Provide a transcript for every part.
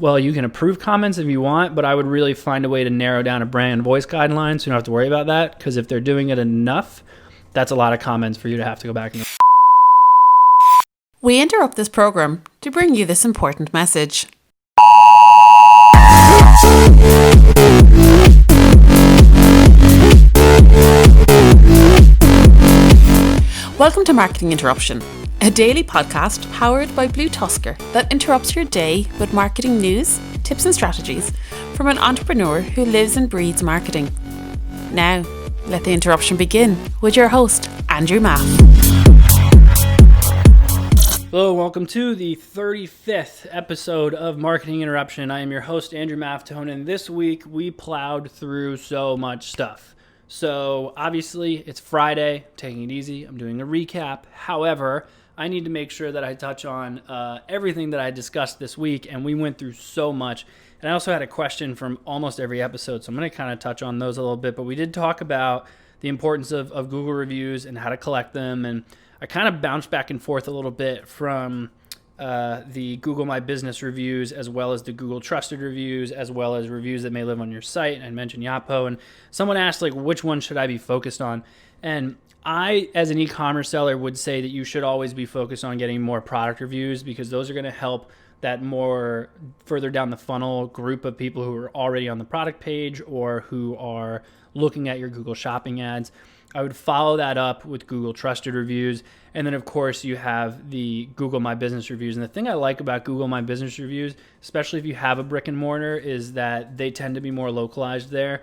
well, you can approve comments if you want, but I would really find a way to narrow down a brand voice guideline so you don't have to worry about that, because if they're doing it enough, that's a lot of comments for you to have to go back and... We interrupt this program to bring you this important message. Welcome to Marketing Interruption, a daily podcast powered by BlueTuskr that interrupts your day with marketing news, tips and strategies from an entrepreneur who lives and breathes marketing. Now, let the interruption begin with your host, Andrew Maff. Hello, welcome to the 35th episode of Marketing Interruption. I am your host, Andrew Maftone, and this week we plowed through so much stuff. So obviously it's Friday, taking it easy. I'm doing a recap. However, I need to make sure that I touch on everything that I discussed this week, and we went through so much. And I also had a question from almost every episode, so I'm going to kind of touch on those a little bit. But we did talk about the importance of Google reviews and how to collect them, and I kind of bounced back and forth a little bit from the Google My Business reviews, as well as the Google Trusted reviews, as well as reviews that may live on your site. And I mentioned Yapo, and someone asked, like, which one should I be focused on? And I, as an e-commerce seller, would say that you should always be focused on getting more product reviews, because those are going to help that more further down the funnel group of people who are already on the product page or who are looking at your Google Shopping ads. I would follow that up with Google Trusted reviews. And then, of course, you have the Google My Business reviews. And the thing I like about Google My Business reviews, especially if you have a brick and mortar, is that they tend to be more localized there.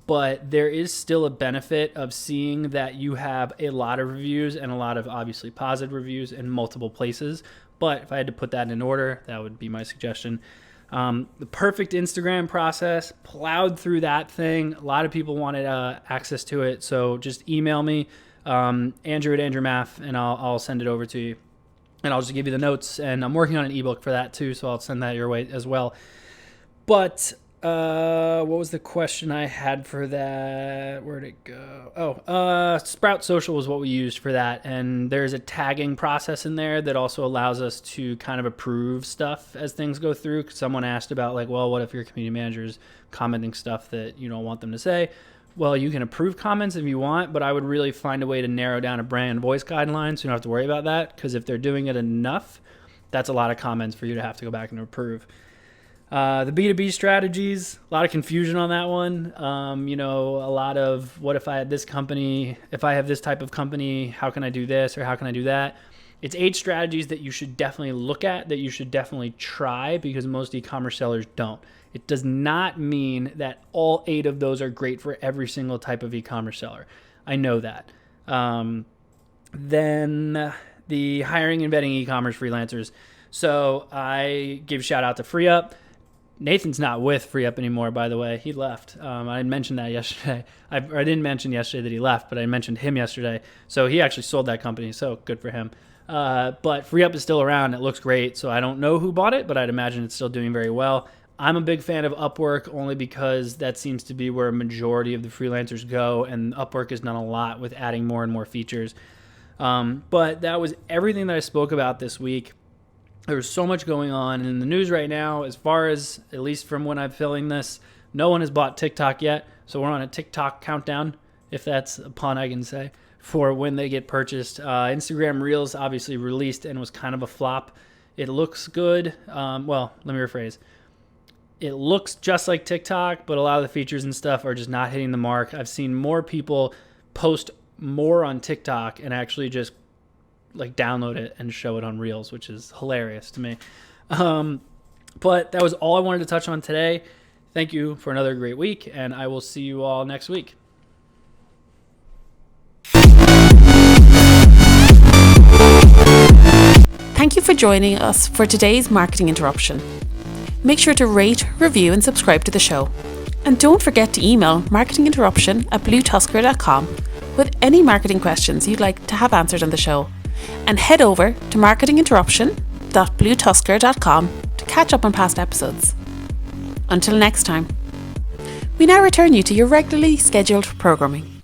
But there is still a benefit of seeing that you have a lot of reviews and a lot of obviously positive reviews in multiple places. But if I had to put that in order, that would be my suggestion. The perfect Instagram process, plowed through that thing. A lot of people wanted access to it, so just email me, Andrew at Andrew Maff, and I'll send it over to you. And I'll just give you the notes, and I'm working on an ebook for that too, so I'll send that your way as well. But what was the question I had for that? Where'd it go? Sprout Social was what we used for that. And there's a tagging process in there that also allows us to kind of approve stuff as things go through. 'Cause someone asked about, like, well, what if your community manager's commenting stuff that you don't want them to say? Well, you can approve comments if you want, but I would really find a way to narrow down a brand voice guideline so you don't have to worry about that. Because if they're doing it enough, that's a lot of comments for you to have to go back and approve. The B2B strategies, a lot of confusion on that one. A lot of, what if I had this company, if I have this type of company, how can I do this or how can I do that? It's 8 strategies that you should definitely look at, that you should definitely try, because most e-commerce sellers don't. It does not mean that all 8 of those are great for every single type of e-commerce seller. I know that. Then the hiring and vetting e-commerce freelancers. So I give shout out to FreeUp. Nathan's not with FreeUp anymore, by the way. He left. I mentioned that yesterday. I didn't mention yesterday that he left, but I mentioned him yesterday. So he actually sold that company, so good for him. But FreeUp is still around. It looks great. So I don't know who bought it, but I'd imagine it's still doing very well. I'm a big fan of Upwork, only because that seems to be where a majority of the freelancers go, and Upwork has done a lot with adding more and more features. But that was everything that I spoke about this week. There's so much going on in the news right now, as far as, at least from when I'm filming this, no one has bought TikTok yet. So we're on a TikTok countdown, if that's a pun I can say, for when they get purchased. Instagram Reels obviously released and was kind of a flop. It looks good. Well, let me rephrase. It looks just like TikTok, but a lot of the features and stuff are just not hitting the mark. I've seen more people post more on TikTok and actually just like download it and show it on Reels, which is hilarious to me. But that was all I wanted to touch on today. Thank you for another great week, and I will see you all next week. Thank you for joining us for today's Marketing Interruption. Make sure to rate, review, and subscribe to the show. And don't forget to email marketinginterruption@bluetuskr.com with any marketing questions you'd like to have answered on the show. And head over to marketinginterruption.bluetuskr.com to catch up on past episodes. Until next time, we now return you to your regularly scheduled programming.